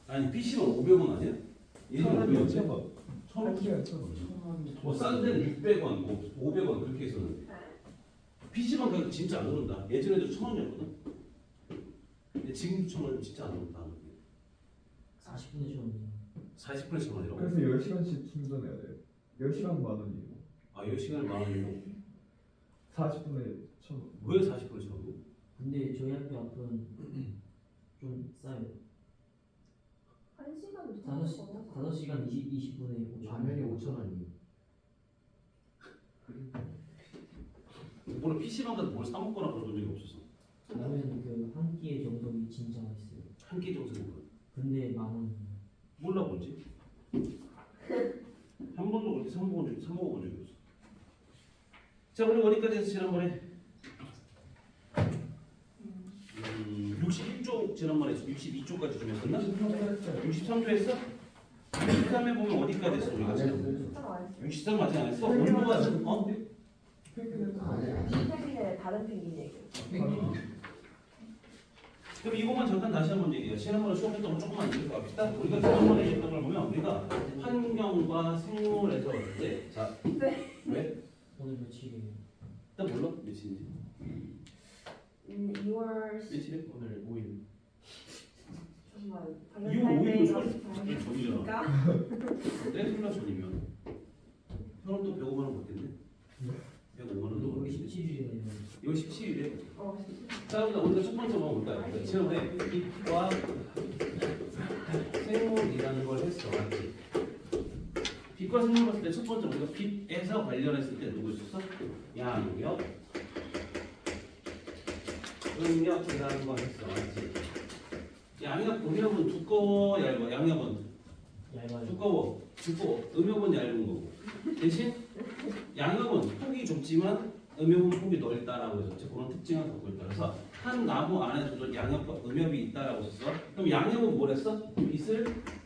아니 PC방 500원 아니야? 예전에 500원. 1,000원. 1,000원. 뭐 싼 데는 600원, 뭐 500원 그렇게 했었는데 PC방 가격 진짜 안 오른다. 예전에도 1,000원이었거든. 근데 지금도 1,000원 진짜 안 오른다. 40분에 좀 40분에 1,000원이라고? 그래서 10시간씩 충전해야 돼요. 10시간 만 원이고 아 10시간에 만 원이고 40분에 1,000원. 왜 40분에 1,000원? 근데 저희 학교 앞은 좀 싸요. 1시간 5시간 20분에 5천 라면이 원. 5,000원이. 오늘 PC방 가서 뭘 사 먹거나 그런 적이 없었어. 라면 그 한 끼의 정석이 진짜 맛있어요. 한 끼 정도는 거. 근데 10,000원. 몰라 뭔지. 한 번도 그렇게 사 먹어본 적이 없어. 자 우리 어디까지 했어 지난번에? 61쪽 지난번에 62쪽까지 좀 했었나? 63조 했어? 63에 보면 어디까지 했어 우리가 지금? 63 맞지 않았어? 온도가 어? 펭귄의 다른 펭귄 얘기. 그럼 이것만 잠깐 다시 한번 얘기해요. 지난번에 수업했던 거 조금만 얘기해 봅시다. 우리가 지난번에 얘기했던 걸 보면 우리가 환경과 생물에서 이제 자 왜? 오늘 며칠이에요? 일단 몰라 며칠인지 2월 며칠에? 오늘 5일. 정말 2월 5일은 발렌타인데이가 전이잖아. 내 설날 전이면 형은 또 105만 원 받겠네. 105만 원도 우리 받겠네. 17일이네요. 이거 17일에. 어, 자, 우리가 첫 번째 뭐 볼까요? 지난번에 빛과 생물이라는 걸 했어, 맞지? 빛과 생물 봤을 때 첫 번째 우리가 빛에서 관련했을 때 누구 있었어? 양력, 음력이라는 걸 했어, 맞지? 음력은 두꺼워, 얇아. 양력은 얇아요. 두꺼워. 음력은 얇은 거고. 대신 양력은 폭이 좁지만 음엽은 폭이 넓다라고 해서 그런 특징을 갖고 있다. 그래서 한 나무 안에서도 양엽과 음엽이 있다라고 했어. 그럼 양엽은 뭐랬어? 빛을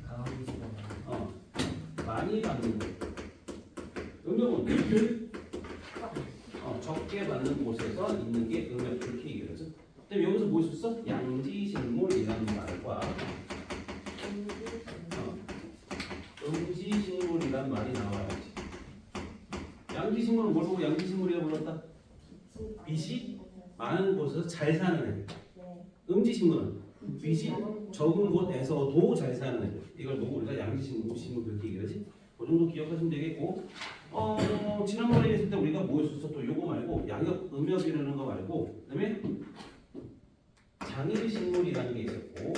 강하게 쓰다가 많이 받는 거. 음엽은 빛을 적게 받는 곳에서 있는 게 음엽 그렇게 얘기하죠. 그다음에 여기서 뭐 있었어? 양지식물이라는 말과 음지식물이라는 말이 나와야지. 양지식물은 뭘 보고 양지식물이라고 불렀다? 빛이 많은 곳에서 잘 사는 애. 음지식물은 빛이 적은 곳에서도 잘 사는 애. 이걸 보고 우리가 양지식물 그렇게 얘기하지. 그 정도 기억하시면 되겠고. 지난번에 했을 때 우리가 뭐 했었어? 또 요거 말고 양엽, 음엽이라는 거 말고 그다음에 장일식물이라는 게 있었고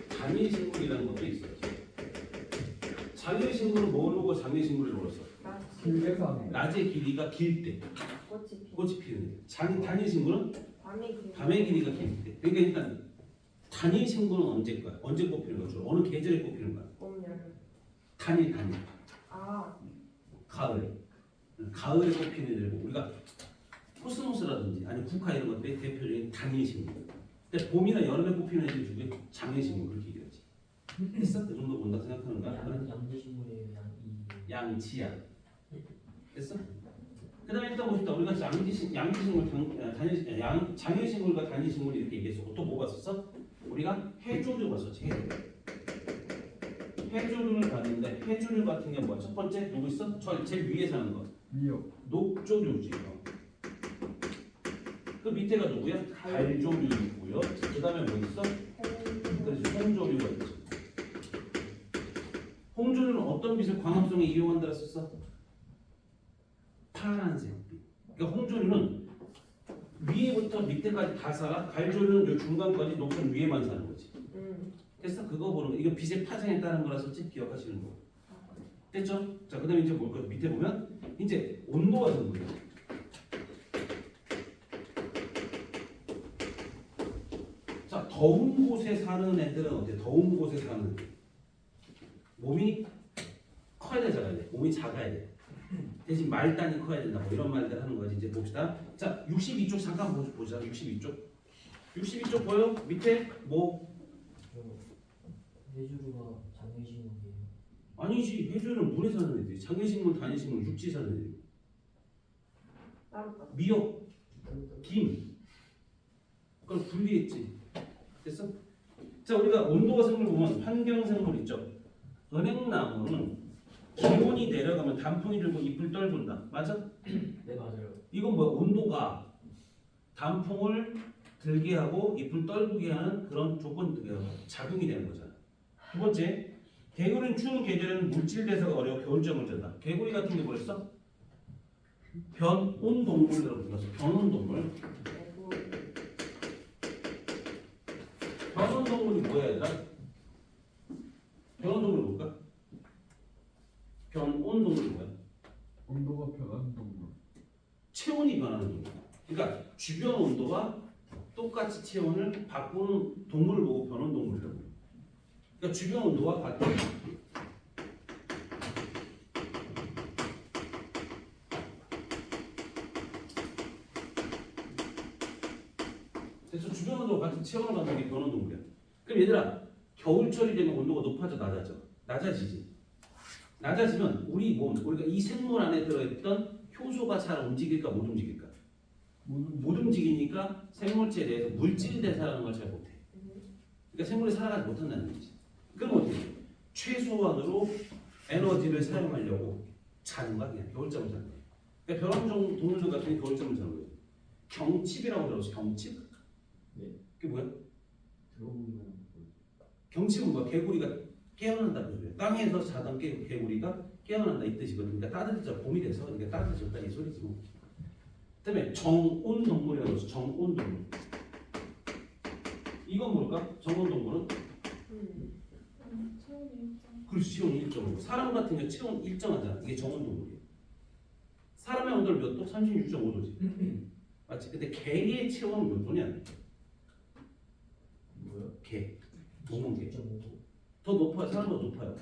단일식물이라는 것도 있었지. 장일식물은 뭘 보고 장일식물을 불렀어? 길게 사는 낮의 길이가 길 때, 꽃이 피는 때. 단일식물은 밤의 길이가 길 때. 그러니까 일단 단일식물은 언제 거야? 언제 꽃피는 거야? 주로 어느 계절에 꽃피는 거야? 단일. 가을에 꽃피는 애들고 우리가 코스모스라든지 아니 국화 이런 것들이 대표적인 단일식물. 근데 봄이나 여름에 꽃피는 애들이 중에 장일식물 그렇게 얘기하지. 했어? 그 정도 본다 생각하는가? 양지식물이에요. 양치야. 됐어? 그다음에 일단 보시다 우리가 양지식물, 장일식물과 단일식물 이렇게 얘기했었고 또 뭐 봤었어? 우리가 해조류 봤었지. 해조류를 봤는데 해조류 같은 게 뭐야? 첫 번째 누구 있어? 제일 위에 사는 거. 미역. 녹조류지. 그 밑에가 누구야? 갈조류 있고요. 그 다음에 뭐 있어? 그렇지, 홍조류가 있지. 홍조류는 어떤 빛을 광합성에 이용한다고 썼어? 파란색 빛. 그러니까 홍조류는 위에부터 밑에까지 다 살아. 갈조류는 요 중간까지 녹슨 위에만 사는 거지. 됐어? 그거 보는 거. 이거 빛의 파장에 따른 거라서 기억하시는 거. 됐죠? 자, 그다음에 이제 뭘 거? 밑에 보면 이제 온도가 되는 거예요. 자, 더운 곳에 사는 애들은 어때? 더운 곳에 사는 애들. 몸이 커야 되잖아요. 몸이 작아야 돼. 대신 말단이 커야 된다. 뭐 이런 말들 하는 거지. 이제 봅시다. 자, 62쪽 잠깐 보자. 62쪽. 62쪽 보여? 밑에 뭐? 해조류가 장일식물이에요. 아니지. 해조류는 물에 사는 애들이. 장일식물, 단일식물, 육지 사는 애들. 미역, 김. 그걸 분리했지. 됐어? 자, 우리가 온도가 생물 보면 환경 생물 있죠. 은행나무는 기온이 내려가면 단풍이 들고 잎을 떨군다. 맞아? 네 맞아요. 이건 뭐야? 온도가 단풍을 들게 하고 잎을 떨게 하는 그런 작용이 되는 거잖아. 두 번째, 개구리는 추운 계절에는 물질 대사가 어려워 겨울잠을 잔다. 개구리 같은 게 뭐였어? 변온 동물이라고 불렀어. 변온 동물. 변온 동물이 뭐야, 얘들아? 변온 동물이 뭘까? 변온 동물이 뭐야? 온도가 변하는 동물. 체온이 변하는 동물. 그러니까 주변 온도와 똑같이 체온을 바꾸는 동물을 보고 변온 동물이라고 해요. 그러니까 주변 온도와 같은 그래서 주변 온도와 같은 체온을 갖는 게 변온 동물이야. 그럼 얘들아, 겨울철이 되면 온도가 높아져 낮아져? 낮아지지. 낮아지면 우리 몸, 우리가 이 생물 안에 들어있던 효소가 잘 움직일까 못 움직일까? 못 움직이니까 생물체에 대해서 물질 대사라는 걸 잘 못해. 그러니까 생물이 살아가지 못한다는 거지. 그럼 어떻게 해? 최소한으로 에너지를 사용하려고 자는 거야. 그냥 겨울잠을 자는 거야. 그러니까 변온 동물들 같은 게 겨울잠을 자는 거예요. 경칩이라고 들었어. 경칩? 네. 그게 뭐야? 들어보면 경칩은 뭐야? 개구리가 깨어난다는 소리야. 땅에서 자던 개구리가 깨어난다 이 뜻이거든. 그러니까 따뜻해져. 봄이 돼서 그러니까 따뜻해졌다 이 소리지 뭐. 그다음에 정온 동물이라고 해서 정온 동물. 이건 뭘까? 정온 동물은? 그렇지, 체온 일정하고. 사람 같은 경우 체온 일정하잖아. 이게 정온 동물이에요. 사람의 온도를 몇 도? 36.5도지. 맞지? 근데 개의 체온은 몇 도냐? 뭐요? 개. 몸은 개. 6.5도. 더 높아요. 사람보다 높아요.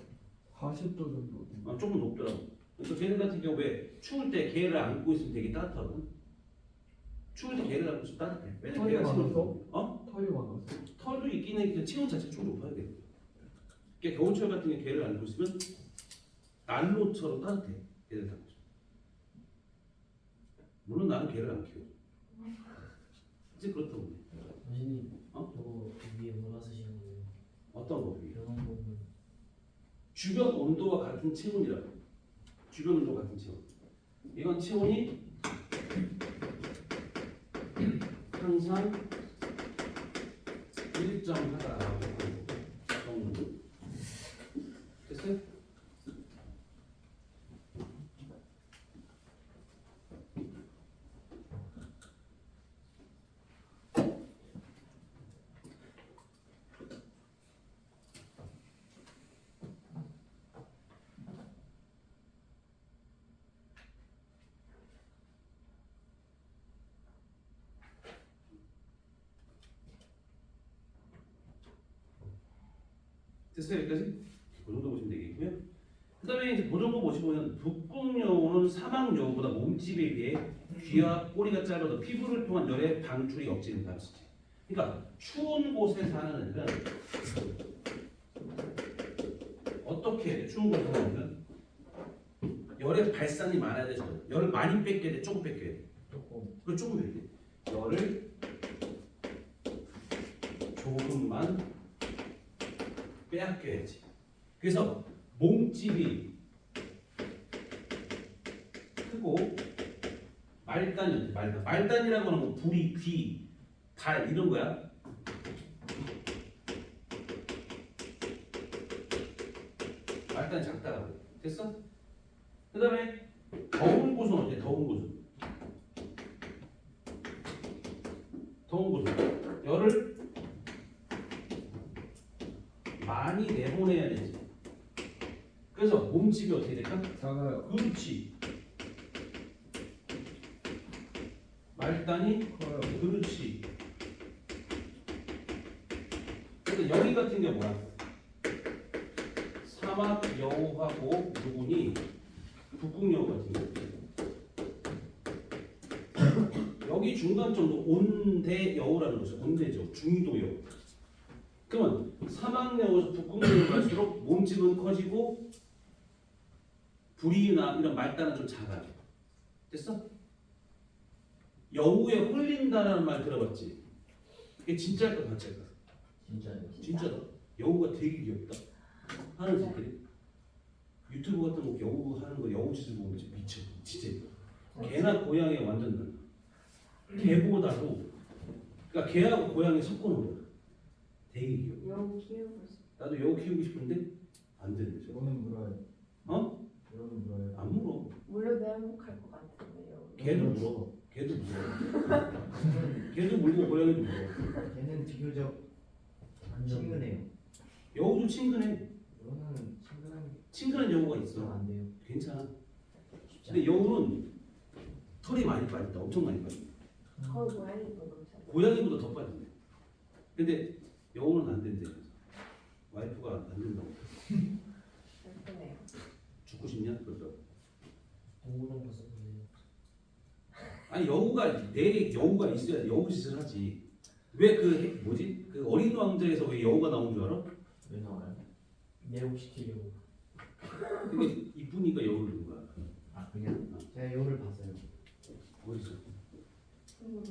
40도 정도. 조금 높더라고. 그래서 걔네 같은 경우 왜 추울 때 개를 안고 있으면 되게 따뜻하거든. 추울 때 개를 안고 있으면 따뜻해. 왜냐면 털이 개가 많아서? 어? 털이 많아서. 털도 있긴 해. 체온 자체가 좀 높아야 돼. 그러니까 겨울철 같은 경우 개를 안고 있으면 난로처럼 따뜻해. 개를 안고 있으면. 물론 나는 개를 안 키워. 이제 그렇다고. 선생님, 어? 저거 위에 뭐라 쓰시는 거예요? 어떤 거? 변온 동물. 주변 온도와 같은 체온이라고. 주변 온도와 같은 체온. 이건 체온이 항상 일정하다라고 정도. 됐어요? 됐어요 여기까지? 그 정도 보시면 되겠고요. 그 다음에 이제 그 정도 보시면 북극여우는 사막여우보다 몸집에 비해 귀와 꼬리가 짧아서 피부를 통한 열의 방출이 억제된다는 거지. 그러니까 추운 곳에 사는 애들은 어떻게 해야 돼? 추운 곳에 사는 애들은 열의 발산이 많아야 돼서 열을 많이 뺏겨야 돼? 조금 뺏겨야 돼? 조금. 그 조금 뺏겨야 돼. 열을 조금만 빼앗겨야지. 그래서 몸집이 크고 말단이 말단. 말단이라고 하는 건 부리, 귀, 달 이런 거야. 말단이 작다라고. 됐어? 그 다음에 더운 곳은 어때? 더운 곳은 더운 곳은 열을 많이 내보내야 되지. 그래서 몸집이 어떻게 될까? 작아요. 그렇지. 말단이 커요. 그렇지. 근데 여기 같은 게 뭐야? 사막 여우하고 누구니? 북극 여우 같은 거. 여기 중간 정도 온대 여우라는 거죠. 온대죠. 중위도 여우. 그러면 사막 여우에서 북극 여우로 갈수록 몸집은 커지고 부리나 이런 말단은 좀 작아요. 됐어? 여우에 홀린다라는 말 들어봤지? 이게 진짜일까 가짜일까? 진짜요. 진짜다. 여우가 되게 귀엽다. 하는 새끼들이 유튜브 같은 거 여우 하는 거 여우 짓을 보면 진짜 미쳐. 진짜 개나 고양이 완전 달라. 개보다도 그러니까 개하고 고양이 섞어놓은 거야. 되게 귀여워. 여우 키우고 싶어. 나도 여우 키우고 싶은데 안 되네. 저. 저는 물어요. 어? 저는 물어요. 안 물어. 물려도 행복할 것 같은데 여우. 개도 물어. 개도 물어. 개도 물고 고양이도 물어. 걔는 비교적 완전 친근해요. 여우도 친근해. 이거는 친근한 게 친근한 여우가 있어. 안 돼요. 괜찮아. 근데 여우는 털이 많이 빠진다. 엄청 많이 빠진다. 거의 고양이도 그렇잖아. 고양이보다 더 빠진대. 근데 여우는 안 된대. 와이프가 안 된다고. 예쁘네요. 죽고 싶냐? 그러더라고. 동물원 갔었는데 아니 여우가 내 여우가 있어야 여우 짓을 하지. 왜 그 뭐지? 그 어린 왕자에서 왜 여우가 나온 줄 알아? 왜 나와요? 매혹시키려고. 근데 이쁘니까 여우를 넣은 거야. 아 그냥 제가 요를 봤어요. 어디서? 친구는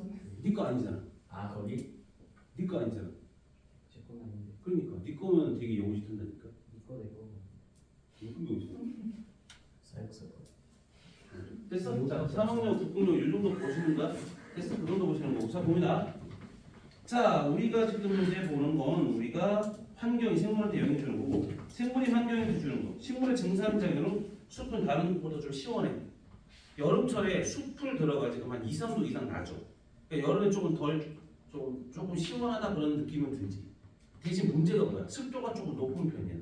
네 거 아니잖아. 아 거기? 네 거 아니잖아. 제 건 아닌데 그러니까 네 거면 되게 여우 짓 한다니까. 이거 내고 이쁜 게 어딨어? 사육사고. 됐어? 자, 3학년, 9학년 이 정도 보시는 거야? 됐어? 그 정도 보시는 거고. 자, 봅니다. 자, 우리가 지금 현재 보는 건 우리가 환경이 생물한테 영향 주는 거고 생물이 환경한테 주는 거. 식물의 증산작용은 숲은 다른 곳보다 좀 시원해. 여름철에 숲을 들어가 지금 한 2, 3도 이상 나죠. 그러니까 여름에 조금 조금 시원하다 그런 느낌은 들지. 대신 문제가 뭐야? 습도가 조금 높은 편이야.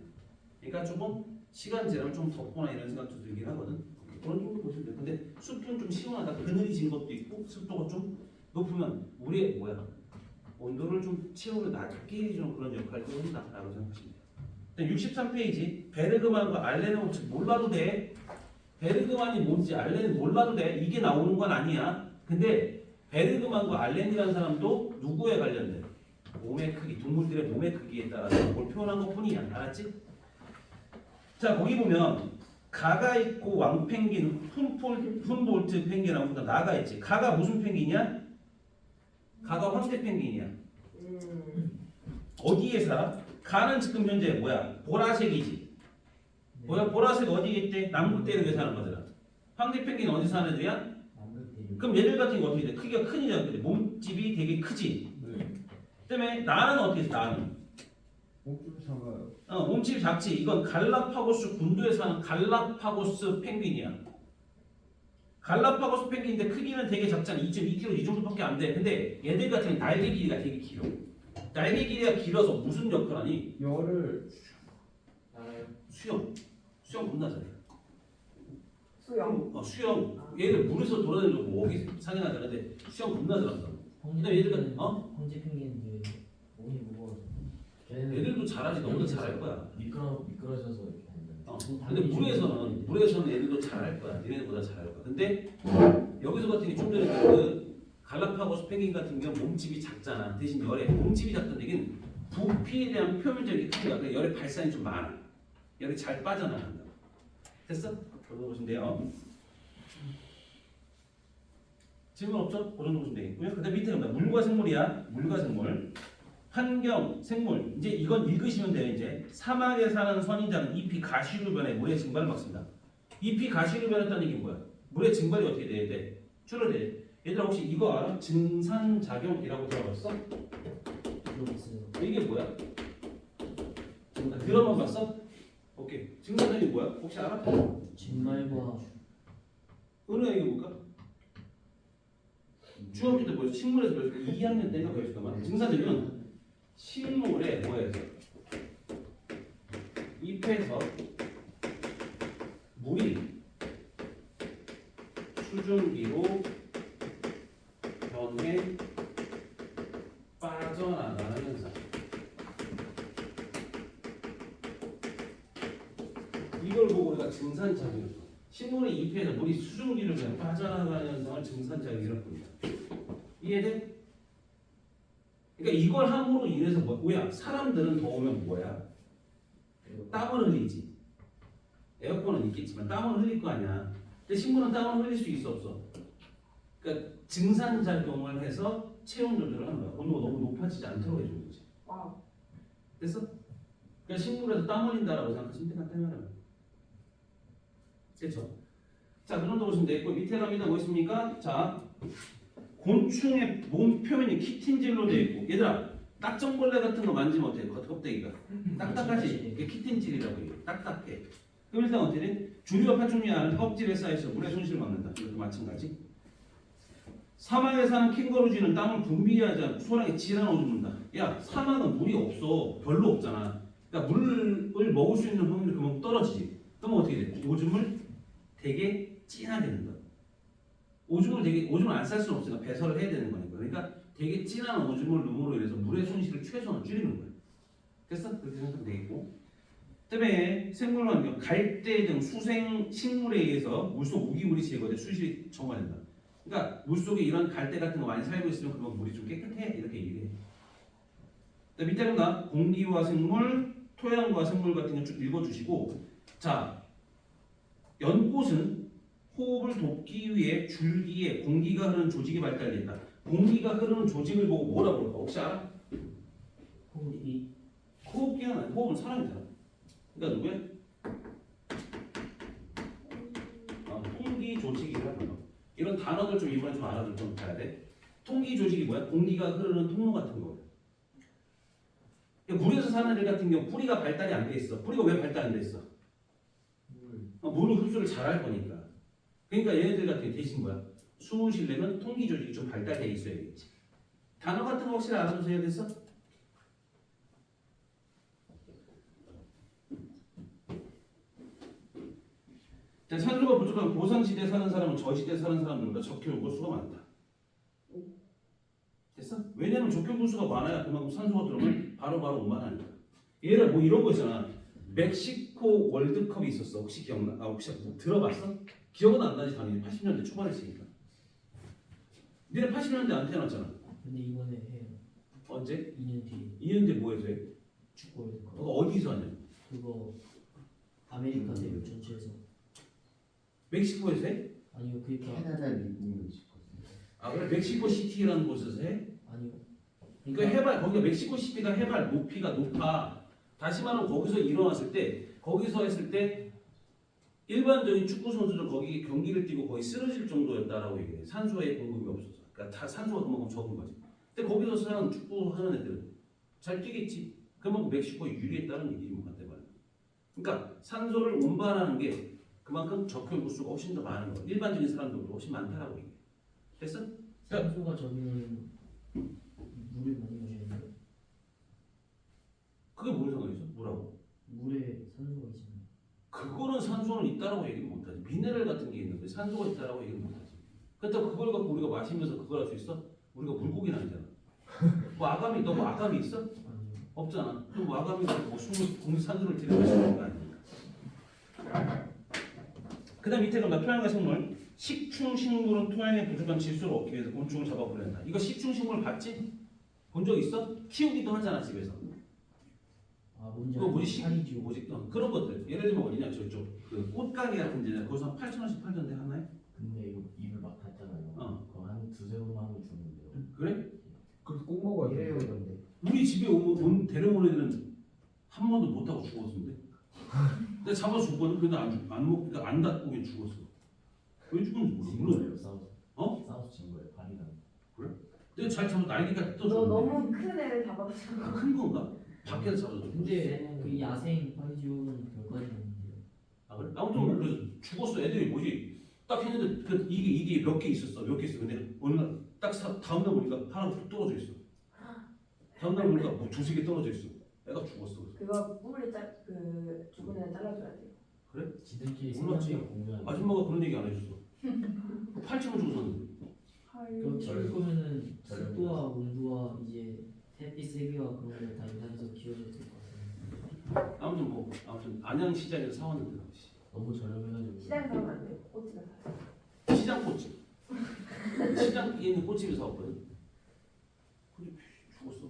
그러니까 조금 시간 지나면 좀 덥거나 이런 생각도 들긴 하거든. 그런 정도 보시면 돼. 근데 숲은 좀 시원하다. 그늘이 진 것도 있고 습도가 좀 높으면 우리의 뭐야? 온도를 좀 체온을 낮게 해주는 그런 역할을 한다라고 생각하시면 돼요. 63페이지 베르그만과 알렌의 법칙 몰라도 돼. 베르그만이 뭔지 알렌은 몰라도 돼. 이게 나오는 건 아니야. 근데 베르그만과 알렌이라는 사람도 누구에 관련돼? 몸의 크기, 동물들의 몸의 크기에 따라서 뭘 표현한 것뿐이야. 알았지? 자 거기 보면 가가 있고 왕펭귄, 훔볼트 펭귄하고 나가 있지. 가가 무슨 펭귄이야? 가가 황제 펭귄이야. 어디에 살아? 가는 지금 현재 뭐야? 보라색이지. 뭐야? 보라색 어디에 있대? 남극 대륙에 사는 거잖아. 황제 펭귄 어디 사는 애들이야? 남극 대륙. 그럼 얘들 같은 게 어떻게 돼? 크기가 크니잖아. 몸집이 되게 크지. 네. 때문에 나는 어떻게 돼? 나는 목줄 작아요. 몸집이 작지. 이건 갈라파고스 군도에 사는 갈라파고스 펭귄이야. 갈라파고스 펭귄인데 크기는 되게 작잖아. 2.2kg 이 정도밖에 안 돼. 근데 얘들 같은 날개 길이가 되게 길어. 날개 길이가 길어서 무슨 역할 하니? 열을 알아요. 수영 겁나 잘해. 수영. 수영. 얘들 물에서 돌아다니고 목이 상해나잖아. 근데 수영 겁나 잘한다. 그다음에 얘들 같은 황제 펭귄들 몸이 무거워서 걔네는 얘들도 잘하지. 너보다 잘할 거야. 미끄러져서 이렇게 한다. 근데 물에서는 얘들도 잘할 거야. 니네보다 잘할 거야. 근데 여기서 같은 게 좀 전에 그 갈라파고스 펭귄 같은 경우 몸집이 작잖아. 대신 열에 몸집이 작다는 얘기는 부피에 대한 표면적인 크기가 그러니까 열의 발산이 좀 많아. 열이 잘 빠져나간다. 됐어? 그거 보시면 돼요. 질문 없죠? 그 정도 보시면 되겠고요. 그다음 밑에 갑니다. 물과 생물이야. 물과 생물. 환경, 생물. 이제 이건 읽으시면 돼요. 이제 사막에 사는 선인장은 잎이 가시로 변해 물의 증발을 막습니다. 잎이 가시로 변했다는 얘기 뭐야? 물의 증발이 어떻게 돼야 돼? 줄어들. 얘들아 혹시 이거 알아? 증산작용이라고 들어봤어? 들어봤어요. 이게 뭐야? 드라마 봤어? 오케이. 증산작용이 뭐야? 혹시 알아? 진말과 은우 얘기 볼까? 중학교 때 뭐였어? 식물에서 배웠을 때 2학년 때인가 배웠을 거만. 증산작용은 식물의 뭐에서 잎에서 물이 수증기로 변해 빠져나가는 현상. 이걸 보고 우리가 증산작용. 식물의 잎에서 물이 수증기로 변해 빠져나가는 현상을 증산작용이라고 합니다. 이해돼? 그러니까 이걸 함으로 인해서 뭐야? 사람들은 더우면 뭐야? 땀을 흘리지. 에어컨은 있겠지만 땀을 흘릴 거 아니야. 근데 식물은 땀을 흘릴 수 있어 없어? 그러니까 증산작용을 해서 체온 조절을 하는 거야. 온도가 너무 높아지지 않도록 해주는 거지. 와. 됐어? 그러니까 식물에서 땀 흘린다라고 생각하시면 된다 이 말이야. 됐죠? 자, 그 정도 보시면 되겠고 밑에 갑니다. 뭐 있습니까? 자, 곤충의 몸 표면이 키틴질로 되어 있고 얘들아 딱정벌레 같은 거 만지면 어때? 겉껍데기가 딱딱하지? 이게 키틴질이라고 해요. 딱딱해. 그럼 일단 어떻게 돼? 주류와 파충류 안에 껍질에 쌓여서 물의 손실을 막는다. 이것도 마찬가지. 사막에 사는 캥거루쥐는 땀을 분비하지 않고 소량의 질환 오줌는다. 야, 사막은 물이 없어. 별로 없잖아. 그러니까 물을 먹을 수 있는 확률이 그만큼 떨어지지. 그러면 어떻게 돼? 오줌을 되게 진하게 낸다. 오줌을 안 쌀 수는 없으니까 배설을 해야 되는 거니까. 그러니까 되게 진한 오줌을 넣음으로 인해서 물의 손실을 최소한 줄이는 거야. 됐어? 그렇게 생각하면 되겠고. 그다음에 생물 환경, 갈대 등 수생 식물에 의해서 물속 무기물이 제거돼 수질이 첨가된다. 그러니까 물속에 이런 갈대 같은 거 많이 살고 있으면 그만 물이 좀 깨끗해 이렇게 얘기해. 그다음 밑에 보면 공기와 생물, 토양과 생물 같은 거 쭉 읽어주시고, 자 연꽃은 호흡을 돕기 위해 줄기에 공기가 흐르는 조직이 발달된다. 공기가 흐르는 조직을 보고 뭐라 부를까? 혹시 알아? 호흡이 호흡기는 아니야. 호흡은 사람이잖아. 그러니까 누구야? 통기 조직이라 불러. 이런 단어들 좀 이번에 좀 알아둘 좀 봐야 돼. 통기 조직이 뭐야? 공기가 흐르는 통로 같은 거. 물에서 사는 애 같은 경우 뿌리가 발달이 안 돼 있어. 뿌리가 왜 발달 안 돼 있어? 물을 흡수를 잘할 거니까. 그러니까 얘네들 같은 게 대신 뭐야? 숨을 쉬려면 통기 조직이 좀 발달돼 있어야겠지. 단어 같은 거 혹시 알아두세요 됐어? 자, 산소가 부족한 고산지대에 사는 사람은 저지대에 사는 사람들보다 적혈 요구수가 많다. 됐어? 왜냐면 적혈 요구수가 많아야 그만큼 산소가 들어오면 바로바로 운반하니까. 얘를 뭐 이런 거 있잖아. 멕시코 월드컵이 있었어. 혹시 기억나? 혹시 들어봤어? 기억은 안 나지 당연히 80년대 초반에 있으니까. 니네 80년대 안 태어났잖아. 근데 이번에 해요. 언제? 2년 뒤에 2년 뒤에 뭐 해서 해? 축구 월드컵. 그거 어디서 하냐? 그거 아메리카 대륙 전체에서. 멕시코에서 해? 아니요, 그러니까 캐나다, 미국, 멕시코. 아 그래 멕시코 시티라는 곳에서 해? 아니요. 그 해발 거기가 멕시코 시티가 해발 높이가 높아. 다시 말하면 거기서 일어났을 때 거기서 했을 때 일반적인 축구 선수들 거기 경기를 뛰고 거의 쓰러질 정도였다라고 얘기해. 산소의 공급이 없어서. 그러니까 다 산소가 그만큼 적은 거지. 근데 거기서 사는 축구하는 애들은 잘 뛰겠지. 그만큼 멕시코에 유리했다는 얘기지 뭐 한테 말이야. 그러니까 산소를 운반하는 게 그만큼 적혈 구수가 훨씬 더 많은 거야. 일반적인 사람들보다 훨씬 많다라고 얘기해. 됐어? 산소가 저기는 물을 많이 마셔야 돼요. 그게 뭔 상관이 있어? 뭐라고? 물에 산소가 있잖아요. 그거는 산소는 있다라고 얘기를 못하지. 미네랄 같은 게 있는데 산소가 있다라고 얘기를 못하지. 그렇다고 그걸 갖고 우리가 마시면서 그걸 할 수 있어? 우리가 물고기는 아니잖아. 뭐 아가미, 너 뭐 아가미 있어? 아니요. 없잖아. 그럼 뭐 아가미가 뭐 숨을 공기 산소를 들여 마시는 거 아니니까. 그다음 밑에 간다. 토양과 생물. 식충식물은 토양에 부족한 질소를 얻기 위해서 곤충을 잡아보낸다. 이거 식충식물 봤지? 본 적 있어? 키우기도 하잖아 집에서. 아 뭔지 그거 뭐지? 살이지요. 뭐지? 그런 것들. 예를 들면 어디냐? 저쪽 그 꽃가게 같은 데는 거기서 한 8,000원씩 팔던데 하나에? 근데 이거 입을 막 닫잖아요. 그거 한 두세 번만 하면 죽는데요. 그래? 그래서 꼭 먹어야 돼. 이래요, 이런데. 우리 집에 데려온 애들은 한 번도 못 하고 죽었는데. 내가 잡아서 줬거든. 근데 안 먹니까 안 닫고 그냥 죽었어. 왜 죽었는지 몰라. 진 물론 거예요, 싸워서. 어? 싸워서 진 거예요, 발이랑. 내가 잘 잡아 날개까지 너 뜯어줬는데. 너무 큰 애를 잡아가지고. 큰 건가? 밖에서 잡아줬어. 근데 그 야생 파리지옥은 별까지 없는데요. 아 그래? 아무튼 그래서 죽었어. 애들이 뭐지? 딱 했는데 이게 몇 개 있었어. 몇 개 있어. 근데 어느 날 딱 다음 날 보니까 하나 툭 떨어져 있어. 다음 날 보니까 뭐 두세 개 떨어져 있어. 애가 죽었어. 그거 뿌리 그 죽은 애는 잘라줘야 돼. 지들끼리 몰랐지. 생각을 공유하는. 아줌마가 그런 얘기 안 해줬어. 8층을 주고 샀는데. 그럼 키울 거면은 저렴. 습도와 온도와 이제 햇빛 세기와 그런 걸 다 인하면서 키워줘야 될 것 같아요. 아무튼 안양시장에서 사왔는데 당시. 너무 저렴해가지고. 시장에 사면 안 돼. 꽃집에 사. 시장 꽃집. 시장에 있는 꽃집에서 사왔거든. 근데 죽었어.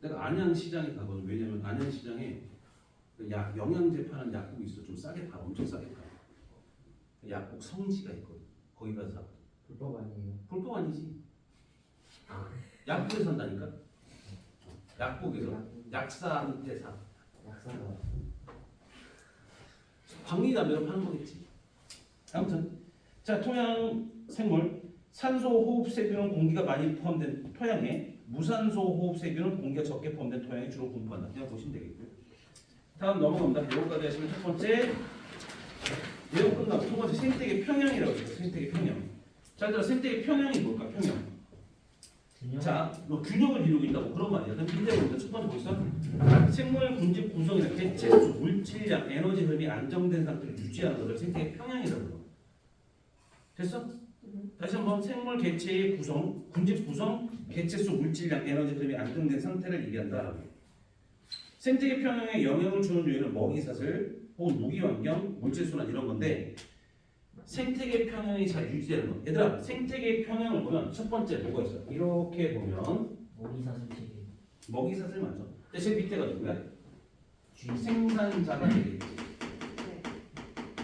내가 안양시장에 가거든. 왜냐면 안양시장에 그 영양제 파는 약국이 있어. 좀 싸게 팔아. 엄청 싸게 팔아. 약국 성지가 있거든. 거기 가서 사. 불법 아니에요. 불법 아니지. 약국에 산다니까. 약국에서 약사 밑에 사. 약사가 박리담배로 파는 거겠지. 아무튼 자 토양 생물 산소 호흡 세균은 공기가 많이 포함된 토양에 무산소 호흡 세균은 공기가 적게 포함된 토양에 주로 분포한다. 그냥 보시면 되겠고요. 다음 넘어갑니다. 여기까지 하시면 첫 번째 내용 끝나고 두 번째 생태계 평형이라고 있어요. 생태계 평형. 자, 얘들아 생태계 평형이 뭘까? 평형. 균형. 자, 뭐 균형을 이루고 있다고 그런 말이야. 그럼 밑에 보니까 첫 번째 보시죠. 생물 군집 구성이나 개체 수, 물질량, 에너지 흐름이 안정된 상태를 유지하는 것을 생태계 평형이라고 그래요. 됐어? 다시 한번 생물 개체의 구성, 군집 구성, 개체 수, 물질량, 에너지 흐름이 안정된 상태를 얘기한다. 생태계 평형에 영향을 주는 요인은 먹이사슬, 혹은 무기환경, 물질순환 이런 건데 생태계 평형이 잘 유지되는 거. 얘들아 생태계 평형을 보면 첫 번째 뭐가 있어? 이렇게 보면 먹이사슬 체계. 먹이사슬 맞죠? 근데 제일 밑에가 누구야? 주의. 생산자가 되겠지.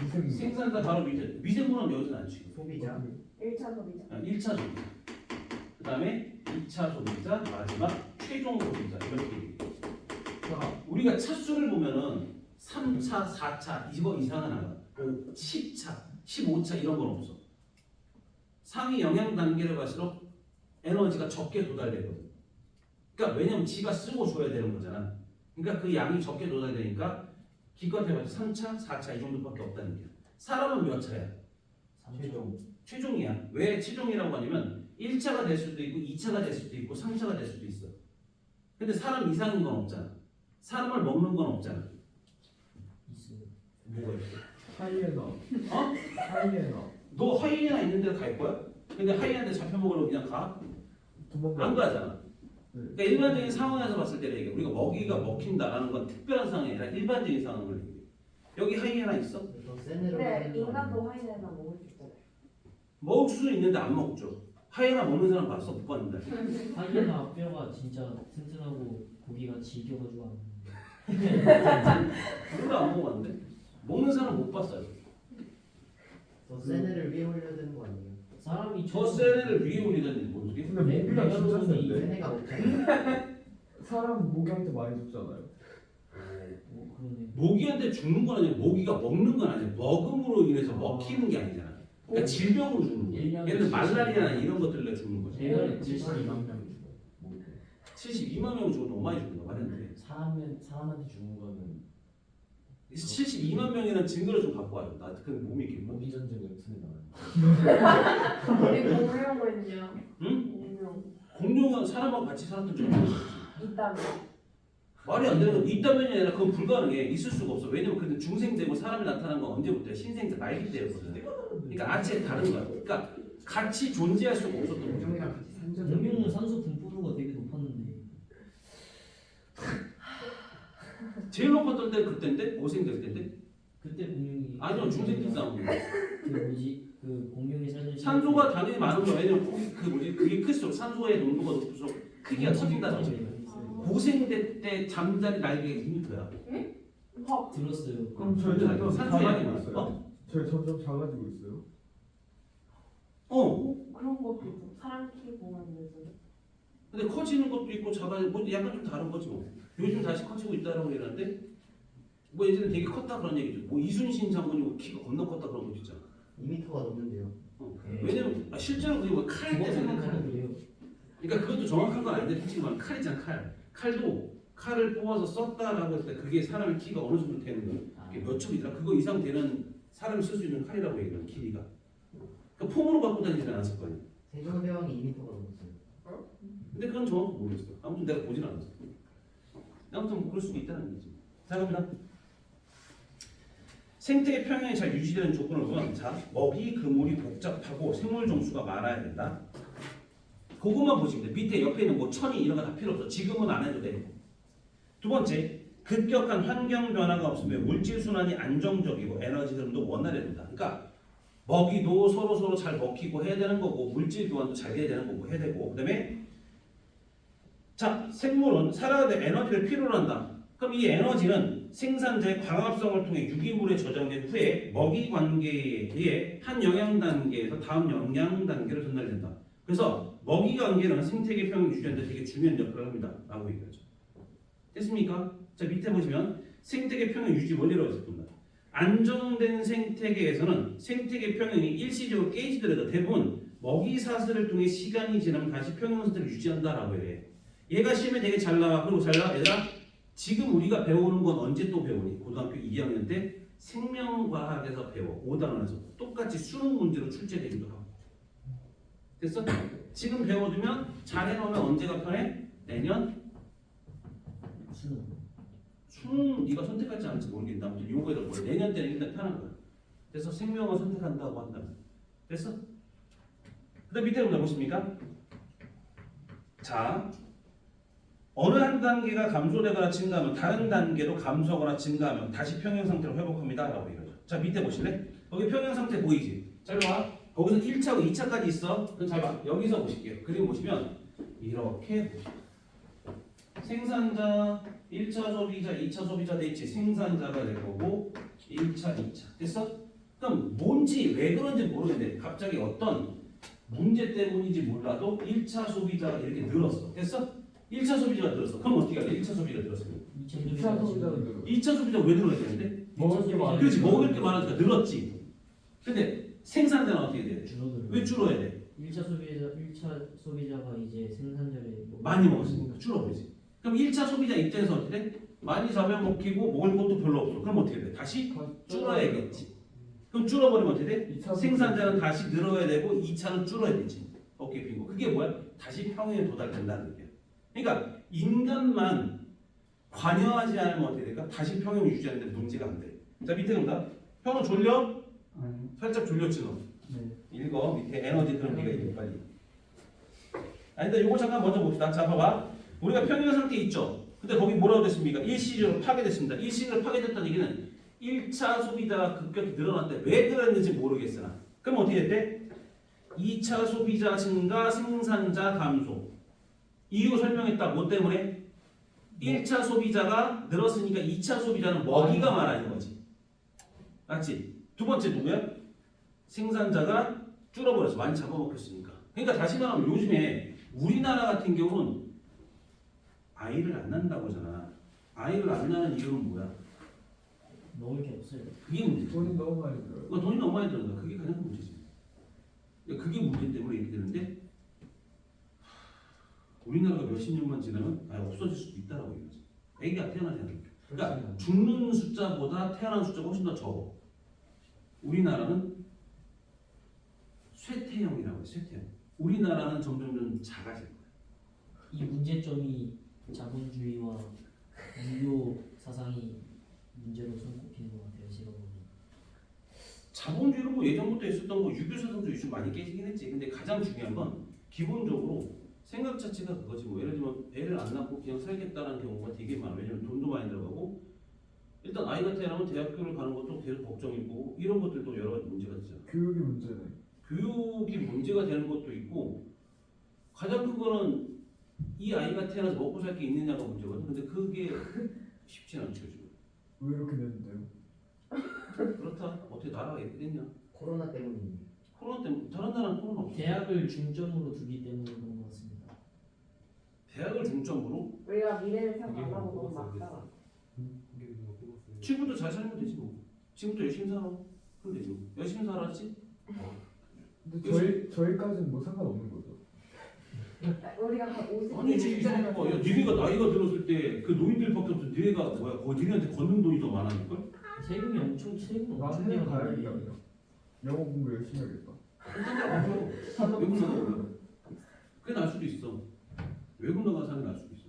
미생 생산자 바로 밑에. 미생물은 여기서 안 치고. 소비자 1차 소비자. 1차 소비자. 그 다음에 2차 소비자, 마지막 최종 소비자 이렇게 얘기해. 자, 우리가 차수를 보면은 3차, 4차 이거 이상은 안 가. 10차, 15차 이런 건 없어. 상위 영양 단계를 갈수록 에너지가 적게 도달되거든. 그러니까 왜냐면 지가 쓰고 줘야 되는 거잖아. 그러니까 그 양이 적게 도달되니까 기껏 해봤자 3차, 4차 이 정도밖에 없다는 게. 사람은 몇 차야? 최종 최종이야. 왜 최종이라고 하냐면 1차가 될 수도 있고 2차가 될 수도 있고 3차가 될 수도 있어. 근데 사람 이상인 건 없잖아. 사람을 먹는 건 없잖아. 있어요. 뭐가 있어? 하이에나 어? 하이에나 너 하이에나 있는 데 갈 거야? 근데 하이에나한테 잡혀먹으려고 그냥 가? 도망가 안 가잖아. 네. 그러니까 일반적인 상황에서 봤을 때 얘기해. 우리가 먹이가 먹힌다라는 건 특별한 상황이 아니라 일반적인 상황을 얘기해. 여기 하이에나 있어? 더 센 애로 근데 인간도 하이에나 먹을 수 있잖아요. 먹을 수는 있는데 안 먹죠. 하이에나 먹는 사람 봤어? 못 봤는데. 하이에나 뼈가 진짜 튼튼하고 고기가 질겨가지고 안 우리도 안 먹어봤는데. 먹는 사람 못 봤어요. 더센 애를 위에 올려야 되는 거 아니에요? 사람이 저 셀을 위에 올리다니 뭔 소리? 근데 모기가 진짜 센데 센 애가 먹잖아요. 사람 모기한테 많이 죽잖아요. 그러네. 모기한테 죽는 건 아니고 모기가 먹는 건 아니야. 먹음으로 인해서 먹히는 게 아니잖아. 그러니까 질병으로 죽는 거야. 일년에 얘는 말라리아나 이런 것들로 죽는 거지. 대가리 72만 명이 죽어요. 모기. 72만 명 죽으면 너무 많이 죽는 거 말인데. 사람한테 죽는 거는 72만 명이라는 증거를 좀 갖고 와요. 나 그 몸이 이렇게 모기 전쟁 웹툰에 나와요. 우리 공룡은요. 응? 공룡 공룡은 사람하고 같이 살았던 적이 없어. 있다면. 말이 안 되는 건 있다면이 아니라 그건 불가능해. 있을 수가 없어. 왜냐면 근데 중생되고 사람이 나타난 건 언제부터야? 신생 때 말기 때였거든. 그러니까 아체 다른 거야. 그러니까 같이 존재할 수가 없었던 거야. 공룡이랑 같이 산적 공룡은 산소 분포도가 되게 높았는데 제일 높았던 때 그때인데? 고생될 때인데? 그때 공룡이 아니요 중생 때 나온 거야. 그 뭐지 그 공룡이 살던 산소가 당연히 많은 거야. 왜냐면 그 뭐지 그게 클수록 산소의 농도가 높을수록 크기가 커진다는 거지. 고생될 때 잠자리 날개가 2m야. 헉. 들었어요. 그럼 저희 점점 산소의 양이 작아지고 많아. 있어요. 어? 저희 점점 작아지고 있어요. 어. 그런 것도 있고 사람 키 보면서. 근데 커지는 것도 있고 작아지는 뭐 약간 좀 다른 거지 뭐. 요즘 다시 커지고 있다라고 얘기하는데 뭐 예전에 되게 컸다 그런 얘기죠. 뭐 이순신 장군이 키가 겁나 컸다 그런 거 있잖아. 2m가 넘는데요. 왜냐면 실제로 그게 뭐 칼 때 생각하는 그래요. 그러니까 그것도 정확한 건 아닌데 솔직히 말하면 칼이잖아 칼. 칼도 칼을 뽑아서 썼다라고 했을 때 그게 사람의 키가 어느 정도 되는 거야. 그게 몇 척이더라. 그거 이상 되는 사람이 쓸 수 있는 칼이라고 얘기하는 길이가. 그러니까 폼으로 갖고 다니지 않았을 거야. 세종대왕이 2m가 넘었어요. 근데 그건 정확히 모르겠어. 아무튼 내가 보진 않았어. 아무튼 뭐 그럴 수도 있다는 얘기지. 자 갑니다. 생태계 평형이 잘 유지되는 조건을 보면 자 먹이 그물이 복잡하고 생물 종수가 많아야 된다. 그것만 보시면 돼. 밑에 옆에 있는 뭐 천이 이런 거 다 필요 없어. 지금은 안 해도 돼. 두 번째 급격한 환경 변화가 없으면 물질 순환이 안정적이고 에너지 흐름도 원활해야 된다. 그러니까 먹이도 서로 잘 먹히고 해야 되는 거고 물질 교환도 잘 돼야 되는 거고 해야 되고 그다음에 자 생물은 살아가는 에너지를 필요로 한다. 그럼 이 에너지는 생산자의 광합성을 통해 유기물에 저장된 후에 먹이 관계에 의해 한 영양 단계에서 다음 영양 단계로 전달된다. 그래서 먹이 관계는 생태계 평형 유지하는 데 되게 중요한 역할을 합니다. 라고 얘기하죠. 됐습니까? 자 밑에 보시면 생태계 평형 유지 원리라고 있습니다. 안정된 생태계에서는 생태계 평형이 일시적으로 깨지더라도 대부분 먹이 사슬을 통해 시간이 지나면 다시 평형 상태를 유지한다라고 해. 얘가 시험에 되게 잘 나와. 그리고 잘 나와. 얘들아 지금 우리가 배우는 건 언제 또 배우니? 고등학교 2학년 때 생명과학에서 배워. 5단원에서 똑같이 수능 문제로 출제되기도 하고. 됐어? 지금 배워두면 잘 해놓으면 언제가 편해? 내년 수능 네가 선택할지 않을지 모르겠다. 아무튼 요거에 뭘 내년 때는 일단 편한 거야. 그래서 생명을 선택한다고 한다면 됐어? 그다음 밑에 보십니까? 자 어느 한 단계가 감소되거나 증가하면 다른 단계로 감소하거나 증가하면 다시 평형 상태로 회복합니다 라고 이러죠. 자 밑에 보실래? 거기 평형 상태 보이지? 잘 봐. 거기서 1차고 2차까지 있어. 그럼 잘 봐. 여기서 보실게요. 그림 보시면 이렇게 보시면 생산자 1차 소비자 2차 소비자 돼 있지. 생산자가 될 거고 1차 2차 됐어? 그럼 뭔지 왜 그런지 모르겠는데 갑자기 어떤 문제 때문인지 몰라도 1차 소비자가 이렇게 늘었어. 됐어? 1차 소비자가 늘었어. 그럼 어떻게 해야 돼? 1차 소비자가 늘었으면 2차 소비자는 늘어. 2차 소비자가 왜 늘어야 되는데? 먹을 게 많아. 그렇지 먹을 게 많으니까 늘었지. 근데 생산자는 어떻게 돼? 줄어들어요. 왜 줄어야 돼? 1차 소비자가 이제 생산자를 많이 먹었으니까 줄어버리지. 그럼 1차 소비자 입장에서 어떻게 돼? 많이 잡아먹히고 먹을 것도 별로 없어. 그럼 어떻게 돼? 다시 줄어야겠지. 그럼 줄어버리면 어떻게 돼? 2차 생산자는 다시 늘어야 되고 2차는 줄어야 되지. 어깨 핀 거. 그게 뭐야? 다시 평형에 도달된다는 얘기야. 그러니까 인간만 관여하지 않으면 어떻게 될까? 다시 평형을 유지하는데 문제가 안 돼. 자 밑에 본다. 형은 졸려? 아니. 살짝 졸렸지 너. 네. 읽어. 밑에 에너지 그런 네가 읽어 빨리. 아니 근데 요거 잠깐 먼저 봅시다. 자 봐봐. 우리가 평형 상태 있죠. 근데 거기 뭐라고 됐습니까? 일시적으로 파괴됐습니다. 일시적으로 파괴됐다는 얘기는 1차 소비자가 급격히 늘어났는데 왜 그랬는지 모르겠으나 그럼 어떻게 됐대? 2차 소비자 증가, 생산자 감소. 이유 설명했다. 뭐 때문에? 1차 소비자가 늘었으니까 2차 소비자는 먹이가 많아진 거지. 맞지? 두 번째 누구야? 생산자가 줄어버렸어. 많이 잡아먹혔으니까. 그러니까 다시 말하면 요즘에 우리나라 같은 경우는 아이를 안 낳는다고 하잖아. 아이를 안 낳는 이유는 뭐야? 먹을 게 없어요. 그게 문제지. 돈이 너무 많이 들어요. 돈이 너무 많이 들어간다. 그게 가장 큰 문제지. 그게 문제 때문에 이렇게 되는데 우리나라가 몇십 년만 지나면 아예 없어질 수도 있다라고 얘기하지. 애기가 태어나지 않으니까. 그러니까 죽는 숫자보다 태어나는 숫자가 훨씬 더 적어. 우리나라는 쇠퇴형이라고 해. 쇠퇴형. 우리나라는 점점 작아질 거야. 이 문제점이 자본주의와 유교 사상이 문제로 손꼽히는 것 같아요. 제가 보기엔. 자본주의는 뭐 예전부터 있었던 거 유교사상도 요즘 많이 깨지긴 했지. 근데 가장 중요한 건 기본적으로 생각 자체가 그거지. 뭐 예를 들면 애를 안 낳고 그냥 살겠다는 경우가 되게 많아. 왜냐면 돈도 많이 들어가고 일단 아이가 태어나면 대학교를 가는 것도 계속 걱정이고 이런 것들도 여러 가지 문제가 되잖아. 교육이 문제네. 교육이 문제가 되는 것도 있고 가장 큰 거는 이 아이가 태어나서 먹고 살 게 있느냐가 문제거든. 근데 그게 쉽지 않죠 지금. 왜 이렇게 됐는데요? 그렇다. 어떻게 나라가 이렇게 됐냐? 코로나 때문입니다. 코로나 때문에 다른 나라는 코로나 없어. 대학을 중점으로 두기 때문에 그런 것 같습니다. 대학을 중점으로 우리가 미래를 생각 안 하고 너무 막 살아. 지금부터 잘 살면 되지 뭐. 지금부터 열심히 살아. 그럼 되지 뭐. 열심히 살았지? 근데 저희까지는 뭐 상관없는 거죠. 우리가 한 50년 아니지. 야, 니네가 나이가 들었을 때 그 노인들밖에 없어. 니네가 뭐야? 니네한테 걷는 돈이 더 많으니까. 세금이 엄청 나는 해외 가야겠다 그냥. 영어 공부 열심히 해야겠다. 외국 나가. 그게 나을 수도 있어. 외국 나가 사는 게 나을 수도 있어.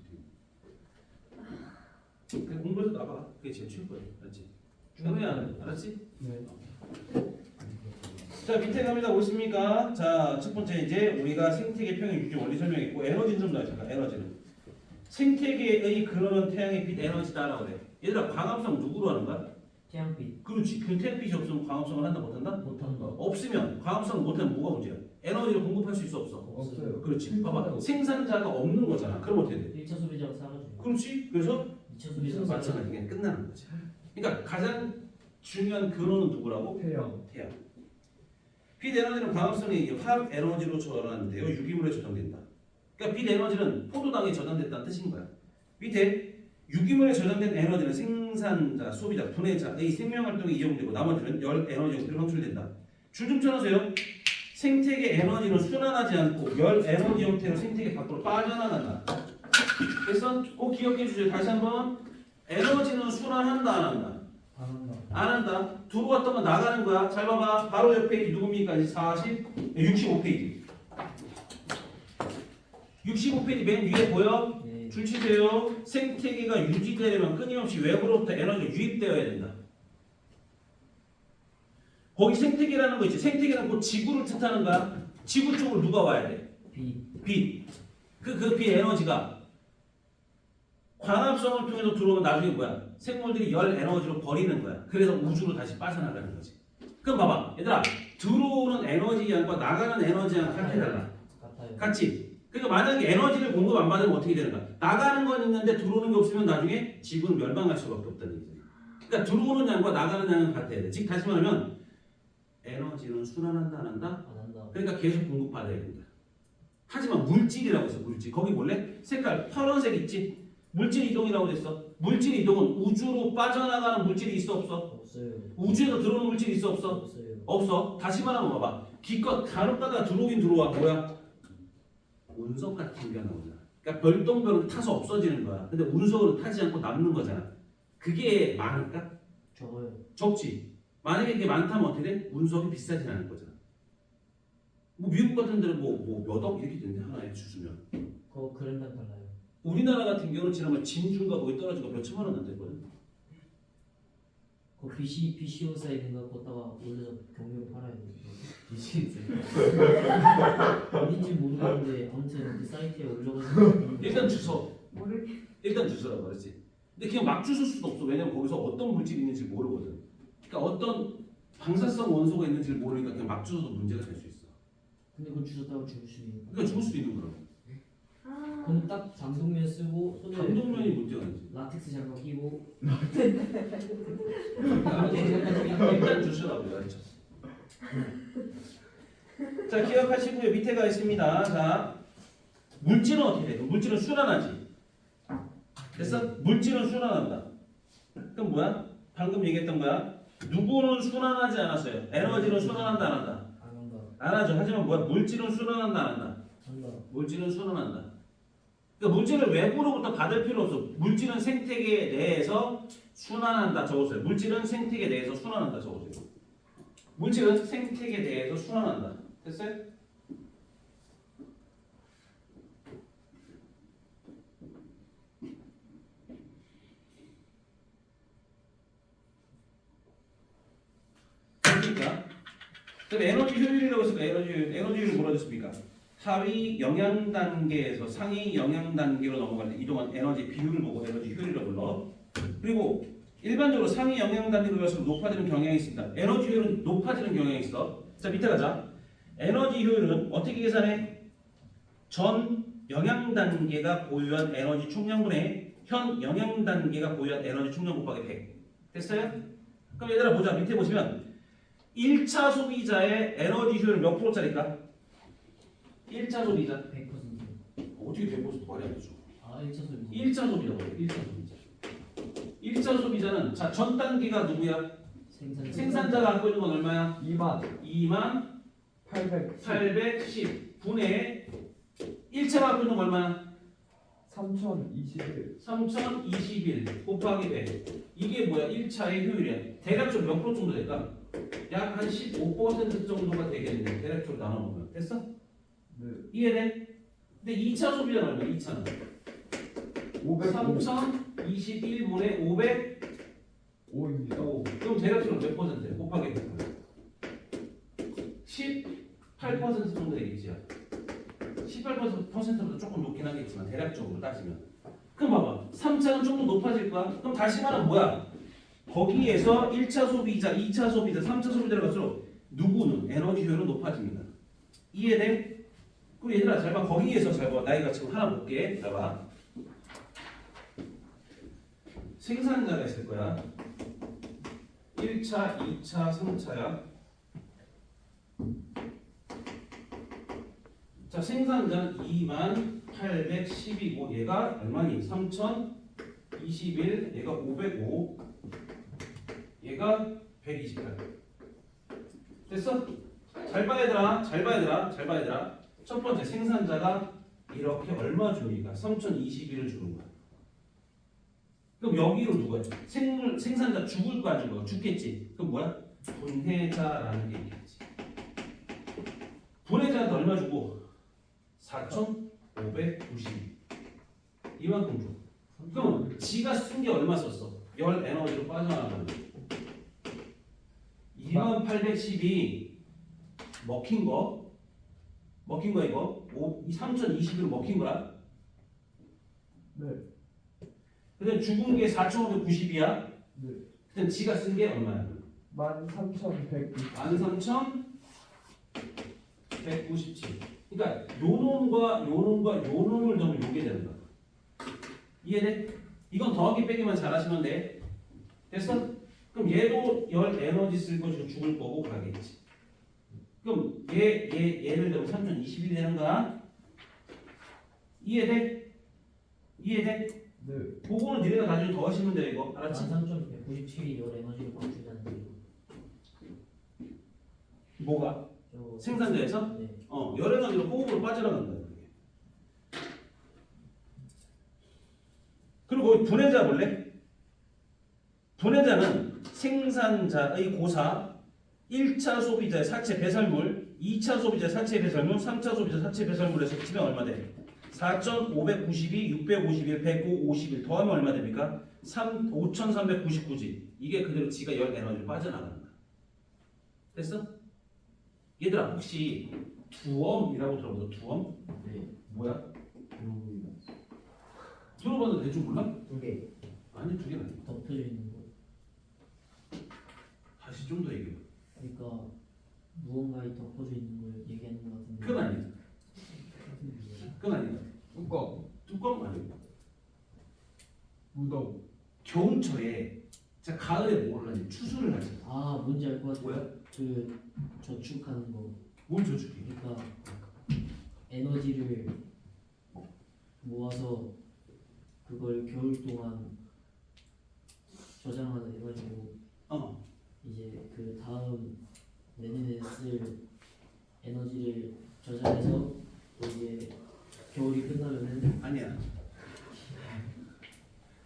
그냥 공부해서 나가. 그게 제일 최고 거야. 알았지? 그러면 알았지? 네. 자 밑에 갑니다. 보십니까? 자 첫 번째 이제 우리가 생태계 평형 유지 원리 설명했고 에너지는 좀 나와. 잠깐 에너지는 생태계의 그러는 태양의 빛 에너지다라고 그래. 얘들아 광합성 누구로 하는 거야? 태양빛 그렇지. 그 태양빛이 없으면 광합성을 한다 못한다? 못한다. 없으면 광합성 못하면 뭐가 문제야? 에너지를 공급할 수 있어 없어? 없어요. 그렇지. 봐봐 생산자가 없는 거잖아. 그럼 어떻게 돼? 1차 소비자가 사라져요. 그렇지. 그래서 2차 소비자가 마찬가지 그냥 끝나는 거지. 그러니까 가장 중요한 근원은 누구라고? 태양. 태양. 빛 에너지는 광합성이 화학 에너지로 저장되어 유기물에 저장된다. 그러니까 빛 에너지는 포도당에 저장됐다는 뜻인 거야. 밑에 유기물에 저장된 에너지는 생산자, 소비자, 분해자, A 생명활동에 이용되고 나머지는 열 에너지 형태로 방출된다. 줄 좀 쳐놓으세요. 생태계 에너지는 순환하지 않고 열 에너지 형태로 생태계 밖으로 빠져나간다. 그래서 꼭 기억해 주세요. 다시 한번 에너지는 순환한다 안 한다? 안 한다. 안 한다. 들어왔던 건 나가는 거야. 잘 봐봐. 바로 옆 페이지 누굽니까? 65페이지. 65페이지 맨 위에 보여? 네. 줄 치세요. 생태계가 유지되려면 끊임없이 외부로부터 에너지가 유입되어야 된다. 거기 생태계라는 거 있지. 생태계는 곧 지구를 뜻하는 거야. 지구 쪽으로 누가 와야 돼? 빛. 그 빛 에너지가 광합성을 통해서 들어오면 나중에 뭐야? 생물들이 열 에너지로 버리는 거야. 그래서 우주로 다시 빠져나가는 거지. 그럼 봐봐. 얘들아. 들어오는 에너지 양과 나가는 에너지 양 같아 달라? 같아요. 같지? 그러니까 만약에 에너지를 공급 안 받으면 어떻게 되는 거야? 나가는 건 있는데 들어오는 게 없으면 나중에 지구는 멸망할 수밖에 없다는 얘기지. 그러니까 들어오는 양과 나가는 양은 같아야 돼. 즉 다시 말하면 에너지는 순환한다 안 한다? 안 한다. 그러니까 계속 공급받아야 된다. 하지만 물질이라고 했어. 물질. 거기 볼래? 색깔 파란색 있지? 물질 이동이라고 됐어. 물질 이동은 우주로 빠져나가는 물질이 있어 없어? 없어요. 우주에서 들어오는 물질이 있어 없어? 없어요. 없어. 다시 말하면 봐봐. 기껏 가볍다가 들어오긴 들어와. 뭐야? 운석 같은 게 나오잖아. 그러니까 별똥별은 타서 없어지는 거야. 근데 운석으로 타지 않고 남는 거잖아. 그게 많을까? 적어요. 적지. 만약에 그게 많다면 어떻게 돼? 운석이 비싸진 않을 거잖아. 뭐 미국 같은 데는 뭐 몇 억 이렇게 되는데 하나에 주수면. 그거 그랜당 달라요. 우리나라 같은 경우는 지난번 진주가 거기 떨어지고 몇 천만 원 안 됐거든. 그 BCO사에 있는 거 걷다가 올려서 경매로 팔아야 돼요. 어딘지 모르겠는데 아무튼 그 사이트에 올려가지고 일단 주소. 모를 일단 주소라고 그랬지. 근데 그냥 막 주실 수도 없어. 왜냐면 거기서 어떤 물질이 있는지 모르거든. 그러니까 어떤 방사성 원소가 있는지를 모르니까 그냥 막 주셔도 문제가 될 수 있어. 근데 그걸 주셨다고 죽을 수 있는 거. 그러니까 죽을 수도 있는 거라고. 그럼 딱 장동면 쓰고 손에 장동면이 문제가 아니지. 라텍스 장갑 끼고 일단 주시라고 가르쳤어. 자 기억하시고요. 밑에가 있습니다. 자 물질은 어떻게 돼? 물질은 순환하지. 됐어? 물질은 순환한다. 그럼 뭐야? 방금 얘기했던 거야. 누구는 순환하지 않았어요. 에너지는 순환한다 안 한다? 안 한다. 안 하죠. 하지만 뭐야? 물질은 순환한다 안 한다? 한다. 물질은 순환한다. 그러니까 물질을 외부로부터 받을 필요 없어. 물질은 생태계 내에서 순환한다 적어주세요. 물질은 생태계 내에서 순환한다 적어주세요. 물질은 생태계 내에서 순환한다. 됐어요? 그러니까 그럼 에너지 효율이라고 했으니까 에너지 효율이 뭐라고 했습니까? 하위 영양 단계에서 상위 영양 단계로 넘어갈 때 이동한 에너지 비율을 보고 에너지 효율이라고 불러. 그리고 일반적으로 상위 영양 단계로 갈수록 높아지는 경향이 있습니다. 에너지 효율은 높아지는 경향이 있어. 자 밑에 가자. 에너지 효율은 어떻게 계산해? 전 영양 단계가 보유한 에너지 총량분의 현 영양 단계가 보유한 에너지 총량 곱하기 100. 됐어요? 그럼 얘들아 보자. 밑에 보시면 1차 소비자의 에너지 효율은 몇 프로짜리일까? 1차 소비자 100%. 어떻게 100% 말이 안 되죠? 아 1차 소비. 1차 소비자 뭐예요? 1차 소비자 1차 소비자는 자 전 단계가 누구야? 생산자가 갖고 있는 건 얼마야? 2만 810 분의 1차가 갖고 있는 건 얼마야? 3021 3021 곱하기 100 이게 뭐야? 1차의 효율이야. 대략적으로 몇 프로 정도 될까? 약 한 15% 정도가 되겠네. 대략적으로 나눠보면 됐어? 네. 이해돼? 근데 2차 소비자는 얼마야? 2차는 505 3021분의 500 5입니다. 그럼 대략적으로 몇 퍼센트예요? 곱하기 18% 정도 되겠지. 18%보다 조금 높긴 하겠지만 대략적으로 따지면 그럼 봐봐 3차는 조금 높아질 거야. 그럼 다시 말하면 뭐야? 거기에서 1차 소비자, 2차 소비자, 3차 소비자를 갈수록 누구는 에너지 효율은 높아집니다. 이해돼? 그럼 얘들아 잘 봐. 거기에서 잘 봐. 나이가 지금 하나 볼게. 잘 봐. 생산자가 있을 거야. 1차, 2차, 3차야. 자, 생산자는 2810이고 얘가 얼마니? 3021 21, 얘가 505, 얘가 128. 됐어? 잘 봐야 되라. 잘 봐야 되라. 잘 봐야 되라. 첫 번째 생산자가 이렇게 얼마 줍니까? 3021을 주는 거야. 그럼 여기로 누구야? 생산자 죽을 거 안 죽어? 죽겠지. 그럼 뭐야? 분해자라는 게 있겠지. 분해자한테 얼마 주고? 4,590. 이만큼 줘. 그럼 지가 쓴 게 얼마 썼어? 열 에너지로 빠져나가는 거. 2812 먹힌 거 이거 3021로 먹힌 거야. 네. 근데 죽은 게 4,590이야. 네. 근데 지가 쓴 게 얼마야? 13,190. 13,197. 그러니까 요 놈과 요 놈을 더하면 요게 되는 거야. 이해돼? 이건 더하기 빼기만 잘하시면 돼. 됐어? 그럼 얘도 열 에너지 쓸 것이고 죽을 거고 가겠지. 그럼 얘를 들면 3021이 되는 거야. 이해돼? 이해돼? 네. 그거는 니네가 나중에 더하시면 돼 이거. 알았지? 13,197이 열 에너지를 감축하는 거. 뭐가? 저 생산자에서? 네. 열 에너지로 호흡으로 빠져나간다. 그게. 그리고 거기 분해자 볼래? 분해자는 생산자의 고사, 1차 소비자의 사체 배설물, 2차 소비자의 사체 배설물, 3차 소비자 사체 배설물에서 합치면 얼마 돼? 4,592, 651, 105, 51 더하면 얼마 됩니까? 5,399지. 이게 그대로 지가 열 에너지를 빠져나가는 거야. 됐어? 얘들아 혹시 두엄이라고 들어봤어? 두엄? 네. 뭐야? 들어봤는데 대충 몰라? 2개. 아니 두 개는 아니야. 덮여져 있는 거. 다시 좀 더 얘기해. 그러니까 무언가에 덮어져 있는 걸 얘기하는 것 같은데. 그건 아니야. 그건 아니야. 뚜껑. 뚜껑 아니야. 무덤. 겨울철에 자 가을에 뭘 하지? 추수를 하지. 아 뭔지 알 것 같아요. 뭐야? 그 저축하는 거. 뭘 저축해? 그러니까 에너지를 모아서 그걸 겨울 동안 저장하는 해가지고 이제 그 다음 내년에 쓸 에너지를 저장해서 또 이제 겨울이 끝나면은 아니야.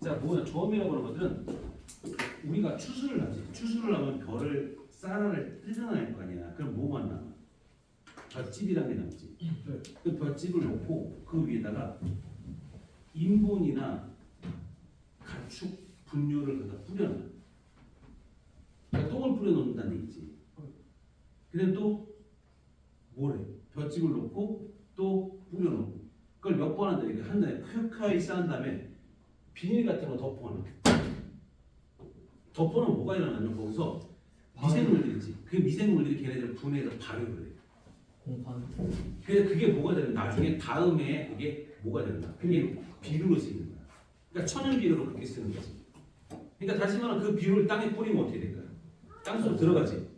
자 뭐야? 조음이라고 하는 것들은 우리가 추수를 하지. 추수를 하면 별을 쌀알을 뜯어낼 거 아니야. 그럼 뭐만 남아? 볏짚이라는 게 남지. 그 볏짚을 놓고 그 위에다가 인분이나 가축 분유를 갖다 뿌려놔. 그러니까 똥을 뿌려놓는다는 얘기지. 근데 또 뭐래? 볏짚을 놓고 또 뿌려놓고 그걸 몇 번 한다. 이렇게 한 달에 쾌쾌하게 쌓은 다음에 비닐 같은 거 덮어놔. 덮어놓으면 뭐가 일어나냐면 거기서 미생물들이 있지. 그 미생물들이 걔네들 분해해서 발효를 해. 공판. 그래서 그게 뭐가 되는 나중에 다음에 그게 뭐가 되는 거야? 그게 비료로 쓰이는 거야. 그러니까 천연 비료로 그렇게 쓰는 거지. 그러니까 다시 말하면 그 비료를 땅에 뿌리면 어떻게 될까? 땅속에 들어가지.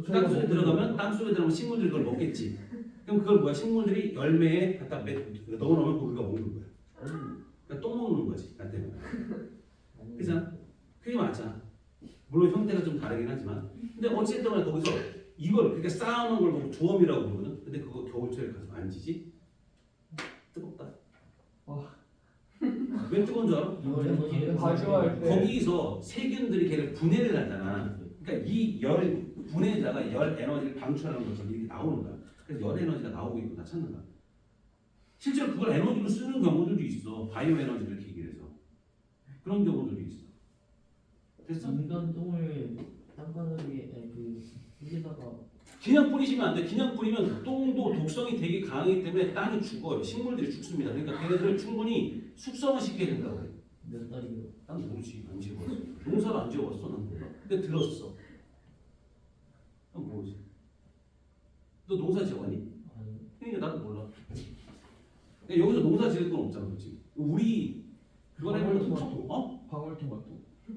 땅속에 들어가면 땅속에 들어가면 식물들이 그걸 먹겠지. 그럼 그걸 뭐야? 식물들이 열매에 갖다 넣어놓으면 우리가 먹는 거야. 그러니까 똥 먹는 거지. 나 때문에. 그잖아. 그게 맞잖아. 물론 형태가 좀 다르긴 하지만, 근데 어쨌든 간에 거기서 이걸 그렇게 쌓아놓은 걸 보고 두엄이라고 부르거든. 근데 그거 겨울철에 가서 만지지? 뜨겁다. 왜 뜨거운 줄 알아? 열 에너지를 가져갈 때 거기서 세균들이 걔를 분해를 하잖아. 그러니까 이 열 분해자가 열 에너지를 방출하는 것처럼 이렇게 나오는 거야. 그래서 열 에너지가 나오고 있고 다 찾는 거야. 실제로 그걸 에너지로 쓰는 경우들도 있어. 바이오 에너지를 계기로 해서 그런 경우들도 있어. 됐어? 인간 똥을 땅바닥에 그 여기다가 그냥 뿌리시면 안 돼. 그냥 뿌리면 똥도 독성이 되게 강하기 때문에 땅이 죽어요. 식물들이 죽습니다. 그러니까 걔네들을 충분히 숙성을 시켜야 된다고 해. 몇 달이요? 난 모르지. 안 지어봤어. 농사를 안 지어봤어. 난 몰라. 근데 들었어. 난 모르지. 너 농사 지어봤니? 아니 그러니까 나도 몰라. 그러니까 여기서 농사 지을 건 없잖아. 그렇지? 우리 그걸 해보면 방울토마토.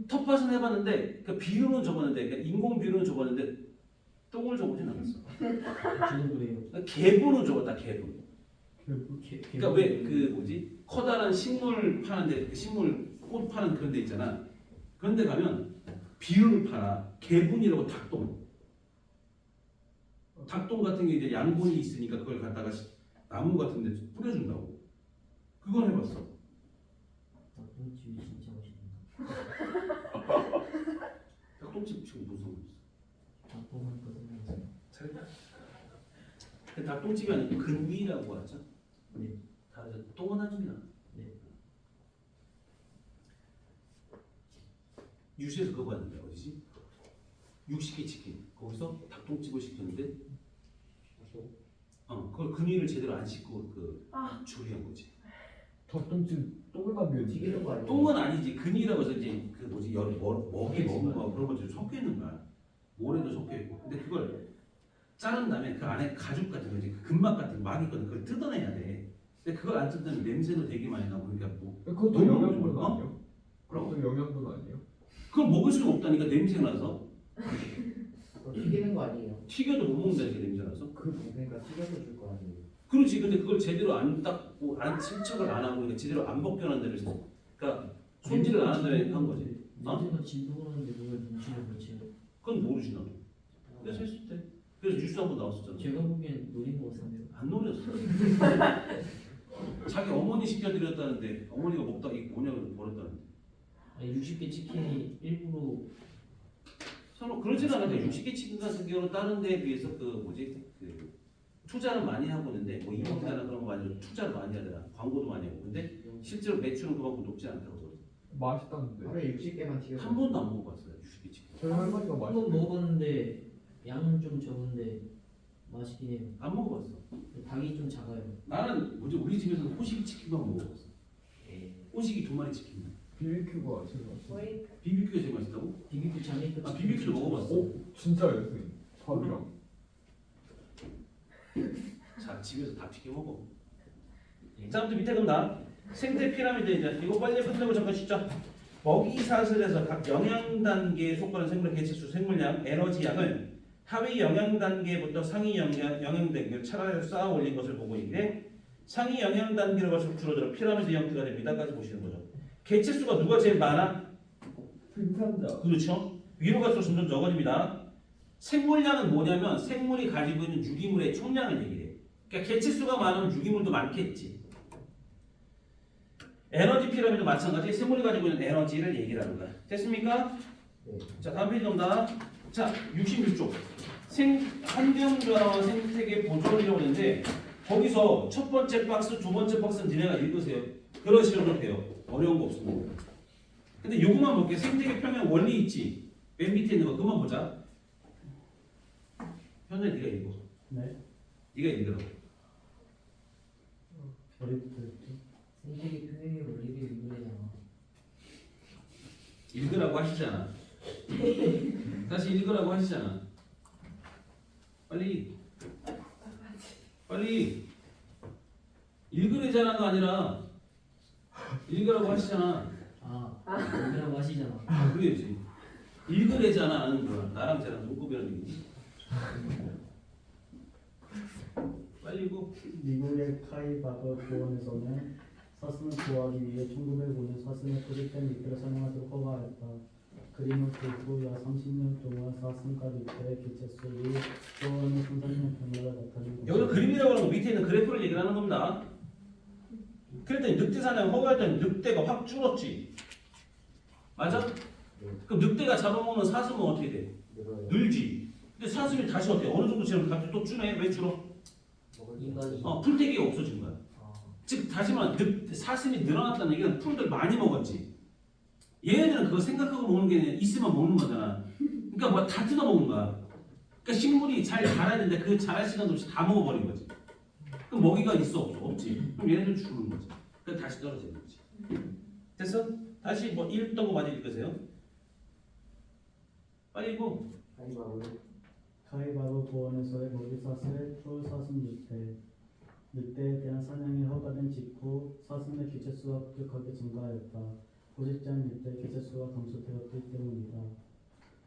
텃밭은 해봤는데 그 비료는 줘봤는데 그러니까 인공 비료는 줘봤는데 똥을 줘보진 않았어. 저는 그래요. 그러니까 개분은 줘봤다. 개분. 개- 그러니까 왜 그 뭐지 커다란 식물 파는데 그 식물 꽃 파는 그런 데 있잖아. 그런 데 가면 비료를 팔아. 개분이라고 닭똥. 닭똥 같은 게 이제 양분이 있으니까 그걸 갖다가 나무 같은 데 뿌려준다고. 그건 해봤어. 닭똥집이 진짜 맛있네. 닭똥집 지금 무슨 상관 있어? 닭똥은 거든요. 그 닭똥집이 아니고 근위라고 하죠. 네. 다르죠. 똥은 아닙니다. 네. 유시에서 그거 봤는데 어디지? 60개 치킨 거기서 닭똥집을 시켰는데 그걸 근위를 제대로 안 씻고 그 조리한 거지. 닭똥집 똥을 남겨. 튀기는 거 아니에요? 똥은 아니지. 근위라고 해서 이제 그 뭐지 먹이 먹은 거 그런 것들이 섞여 있는 거야. 모래도 섞여 있고. 근데 그걸 자른 다음에 그 안에 가죽 같은 거지, 그 근막 같은 거 막 있거든. 그걸 뜯어내야 돼. 근데 그걸 안 뜯으면 냄새도 되게 많이 나고 그러니까 뭐 그것도 너무 영양분 좋아. 아니에요? 그럼 그것도 영양분 아니에요? 그걸 먹을 수가 없다니까 냄새 나서. 튀기는 거 아니에요? 튀겨도 못 먹는다니까 냄새 나서. 그러니까 튀겨서 줄 거 아니에요? 그렇지. 근데 그걸 제대로 안 닦고 안 세척을 안 하고 그러니까 제대로 안 벗겨놓은 데를 그러니까 손질을 안 한 다음에 한 거지. 냄새가 진동하는데 그걸 눈치를 못 채요. 그건 모르지 나도. 그래서 했을 때 그래서 뉴스 한번 나왔었잖아. 제가 보기엔 노린 것 같은데요. 안 노렸어. 자기 어머니 시켜드렸다는데 어머니가 먹다가 이 곤약을 버렸다는데. 아니 60개 치킨이 일부러 서로 그러진 않은데 60개 치킨 같은 경우는 다른 데에 비해서 그 뭐지 그 투자를 많이 하고 있는데 뭐 이용자나 그런 거 많이 투자를 많이 하더라. 광고도 많이 하고. 근데 실제로 매출은 그만큼 높지 않다고. 맛있다는데. 하루에 60개만 튀겨서 한 번도 안 먹어봤어요 60개 치킨. 저희 할머니가 한 맛있. 번 먹어봤는데 양은 좀 적은데 맛있긴 해요. 안 먹어봤어. 닭이 좀 작아요. 나는 뭐지 우리 집에서는 호식 치킨만 먹어봤어. 호식이 2마리 치킨. BBQ가 제일 맛있어. 머리 BBQ가 제일 맛있다고? 비비큐 자메이카 아 BBQ도 먹어봤어. 오 진짜요 선생님? 밥이랑. 자 집에서 다 시켜 먹어. 자 아무튼 밑에 간다. 생태 피라미드 이제 이거 빨리 끝내고 잠깐 쉬자. 먹이 사슬에서 각 영양 단계에 속하는 생물의 개체수, 생물량, 에너지 양을 하위 영양 단계부터 상위 영양 단계를 차례로 쌓아 올린 것을 보고 있는데 상위 영양 단계로 갈수록 줄어들어 피라미드 형태가 됩니다까지 보시는 거죠. 개체수가 누가 제일 많아? 생산자. 그렇죠. 위로 갈수록 점점 적어집니다. 생물량은 뭐냐면 생물이 가지고 있는 유기물의 총량을 얘기해. 그러니까 개체수가 많으면 유기물도 많겠지. 에너지 피라미드 마찬가지. 생물이 가지고 있는 에너지를 얘기를 하는 거야. 됐습니까? 네. 자 다음 페이지 갑니다. 자 66쪽 환경변화와 생태계 보존이라고 하는데 거기서 첫 번째 박스, 두 번째 박스는 니네가 읽으세요. 그러시려면 돼요. 어려운 거 없습니다. 근데 요것만 볼게. 생태계 평형 원리 있지. 맨 밑에 있는 거 그만 보자. 현재 네가 읽어. 네. 네가 읽으라고. 어리부터 생태계 평행의 원리를 읽으려잖아. 읽으라고 하시잖아. 다시 읽으라고 하시잖아. 빨리. 빨리. 읽으래잖아가 아니라 읽으라고 하시잖아. 읽으라고 하시잖아. 그래야지. 읽으래잖아 하는 거야. 나랑 쟤랑 동급이라는 얘기지. 빨리 읽어. 미국의 카이바더 교원에서는 사슴을 보호하기 위해 1905년 사슴의 포집된 잎들을 사용하도록 허가하였다. 그림은 그후 약 30년 동안 사슴과 잎들의 개체수 및 교원의 생산량 변화가 나타낸 것이다. 여기서 그림이라고 하는 거 밑에 있는 그래프를 얘기를 하는 겁니다. 그랬더니 늑대 사냥 허가했더니 늑대가 확 줄었지. 맞아? 그럼 늑대가 잡아먹는 사슴은 어떻게 돼? 늘어요. 늘지. 근데 사슴이 다시 어때? 어느 정도 지금 갑자기 또 주네? 왜 줄어? 인간이 풀떼기가 없어진 거야. 아, 즉 다시 말하면 사슴이 늘어났다는 얘기는 풀들 많이 먹었지. 얘네들은 그거 생각하고 먹는 게 아니라 있으면 먹는 거잖아. 그러니까 뭐 다 뜯어 먹는 거야. 그러니까 식물이 잘 자라야 되는데 그 자랄 시간도 없이 다 먹어버린 거지. 그럼 먹이가 있어 없어? 없지. 그럼 얘네들 죽는 거지. 그래서 다시 떨어지는 거지. 됐어? 다시 뭐 읽던 거 많이 읽으세요. 빨리 읽어. 카이바더 교원에서의 먹이사슬, 풀사슴 늑대에 대한 사냥이 허가된 직후 사슴의 개체수가 급격하게 증가하였다. 포식자인 늑대의 개체수가 감소되었기 때문이다.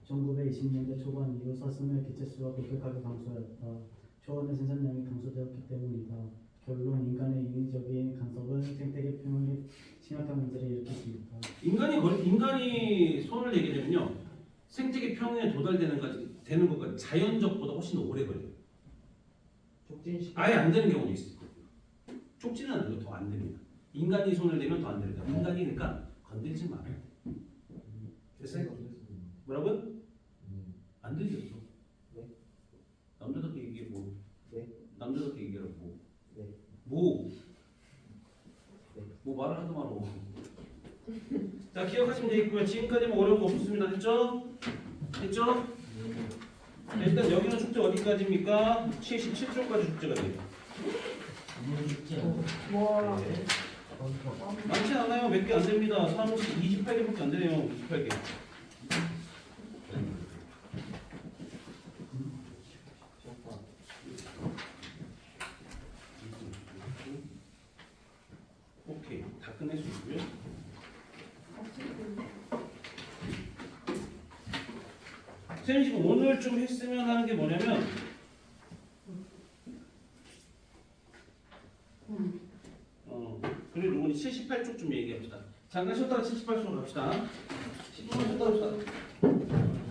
1920년대 초반 이후 사슴의 개체수가 급격하게 감소하였다. 초원의 생산량이 감소되었기 때문이다. 결론 인간의 인위적인 간섭은 생태계 평형의 심각한 문제를 일으켰습니다. 인간이 손을 내게 되면요 생태계 평균에 되는 것까지 자연적보다 훨씬 더 오래 걸려요. 촉진시 아예 안 되는 경우도 있어요. 촉지는 않는 거 더 안 됩니다. 인간이 손을 내면 더 안 됩니다. 인간이 그러니까 건들지 말아요. 됐어요? 뭐라고? 안 들렸어. 네. 남자답게 얘기해 뭐. 네. 남자답게 얘기하라고. 네. 뭐. 네. 뭐 말을 하도 말어. 자 기억하시면 되겠고요. 지금까지는 어려운 거 없었습니다. 됐죠? 됐죠? 자, 일단 여기는 숙제 어디까지입니까? 77쪽까지 숙제가 돼요. 이거 쉽지 않아. 와. 네. 많지 않아요. 몇 개 안 됩니다. 28개밖에 안 되네요. 28개. 오케이. 다 끝낼 수 있고요. 선생님 지금 오늘 좀 했으면 하는 게 뭐냐면 그리고 우리 78쪽 좀 얘기합시다. 잠깐 쉬었다가 78쪽 갑시다. 10분만 쉬었다 갑시다.